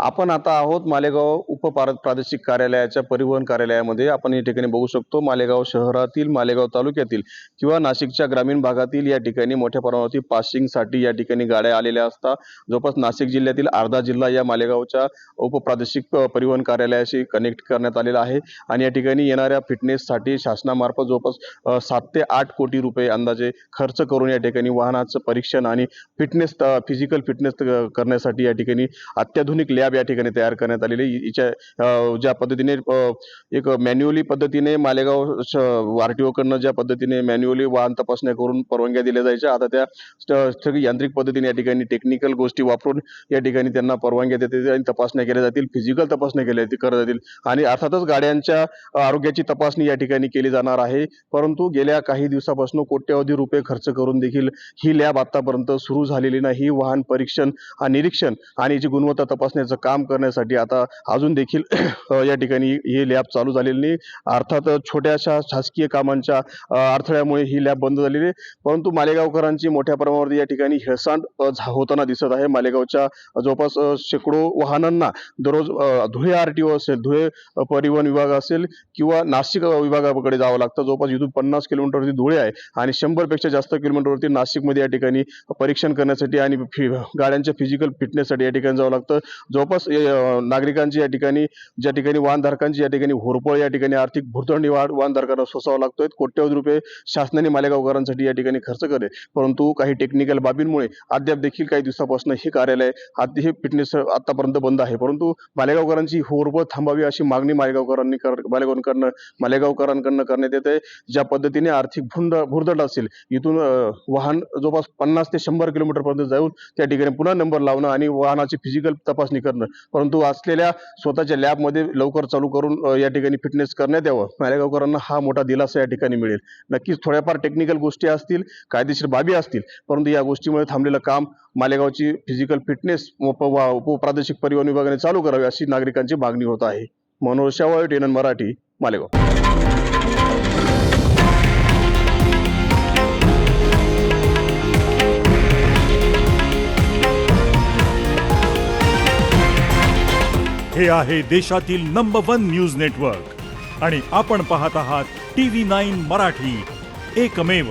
आपण आता आहोत मालेगाव प्रादेशिक कार्यालयाच्या परिवहन कार्यालयामध्ये. आपण या ठिकाणी बघू शकतो मालेगाव शहरातील, मालेगाव तालुक्यातील किंवा नाशिकच्या ग्रामीण भागातील या ठिकाणी मोठ्या प्रमाणावरती पासिंगसाठी या ठिकाणी गाड्या आलेल्या असतात. जवळपास नाशिक जिल्ह्यातील अर्धा जिल्हा या मालेगावच्या उपप्रादेशिक परिवहन कार्यालयाशी कनेक्ट करण्यात आलेला आहे आणि या ठिकाणी येणाऱ्या फिटनेससाठी शासनामार्फत जवळपास 7 ते 8 कोटी रुपये अंदाजे खर्च करून या ठिकाणी वाहनाचं परीक्षण आणि फिटनेस फिजिकल फिटनेस करण्यासाठी या ठिकाणी अत्याधुनिक लॅब या ठिकाणी तयार करण्यात आलेली. ज्या पद्धतीने एक मॅन्युअली पद्धतीने मालेगाव आरटीओ कडनं ज्या पद्धतीने मॅन्युअली वाहन तपासण्या करून परवानग्या दिल्या जायच्या, आता त्या सगळी यांत्रिक पद्धतीने या ठिकाणी टेक्निकल गोष्टी वापरून या ठिकाणी त्यांना परवानग्या देतील आणि तपासण्या केल्या जातील, फिजिकल तपासण्या केल्या जातील आणि अर्थातच गाड्यांच्या आरोग्याची तपासणी या ठिकाणी केली जाणार आहे. परंतु गेल्या काही दिवसापासून कोट्यवधी रुपये खर्च करून देखील ही लॅब आतापर्यंत सुरू झालेली नाही. वाहन परीक्षण निरीक्षण आणि याची गुणवत्ता तपासण्याचं काम करण्यासाठी आता अजून देखील या ठिकाणी ही लॅब चालू झालेली नाही. अर्थात छोट्याशा शासकीय कामांच्या अडथळ्यामुळे ही लॅब बंद झालेली आहे. परंतु मालेगावकरांची मोठ्या प्रमाणावर या ठिकाणी हेळसांड होताना दिसत आहे. मालेगावच्या जवळपास शेकडो वाहनांना दररोज धुळे आरटीओ असेल, धुळे परिवहन विभाग असेल किंवा नाशिक विभागाकडे जावं लागतं. जवळपास इथून 50 किलोमीटरवरती धुळे आहे आणि 100 पेक्षा जास्त किलोमीटरवरती नाशिकमध्ये या ठिकाणी परीक्षण करण्यासाठी आणि गाड्यांच्या फिजिकल फिटनेससाठी या ठिकाणी जावं लागतं. जवळपास नागरिकांची या ठिकाणी ज्या ठिकाणी वाहनधारकांची या ठिकाणी होरपळ या ठिकाणी आर्थिक भुर्दंड वाहनधारकांना सोसावा लागतोय. कोट्यवधी रुपये शासनाने मालेगावकरांसाठी या ठिकाणी खर्च केले, परंतु काही टेक्निकल बाबींमुळे अद्याप देखील काही दिवसापासून हे कार्यालय हे फिटनेस आतापर्यंत बंद आहे. परंतु मालेगावकरांची होरपळ थांबावी अशी मागणी मालेगावकरांकडनं करण्यात येत आहे. ज्या पद्धतीने आर्थिक भुर्दंड असेल, इथून वाहन जवळपास 50 ते 100 किलोमीटर पर्यंत जाऊन त्या ठिकाणी पुन्हा नंबर लावणं आणि वाहनाची फिजिकल तपासणी करणं, परंतु असलेल्या स्वतःच्या लॅबमध्ये लवकर चालू करून या ठिकाणी फिटनेस करण्यात यावं. मालेगावकरांना हा मोठा दिलासा या ठिकाणी मिळेल. नक्कीच थोड्याफार टेक्निकल गोष्टी असतील, कायदेशीर बाबी असतील, परंतु या गोष्टीमुळे थांबलेलं काम मालेगावची फिजिकल फिटनेस प्रादेशिक परिवहन विभागाने चालू करावी अशी नागरिकांची मागणी होत आहे. मनोज शेवाळे, TNN मराठी, मालेगाव. हे आहे देशातील नंबर 1 न्यूज नेटवर्क आणि आपण पाहत आहात TV9 मराठी, एकमेव.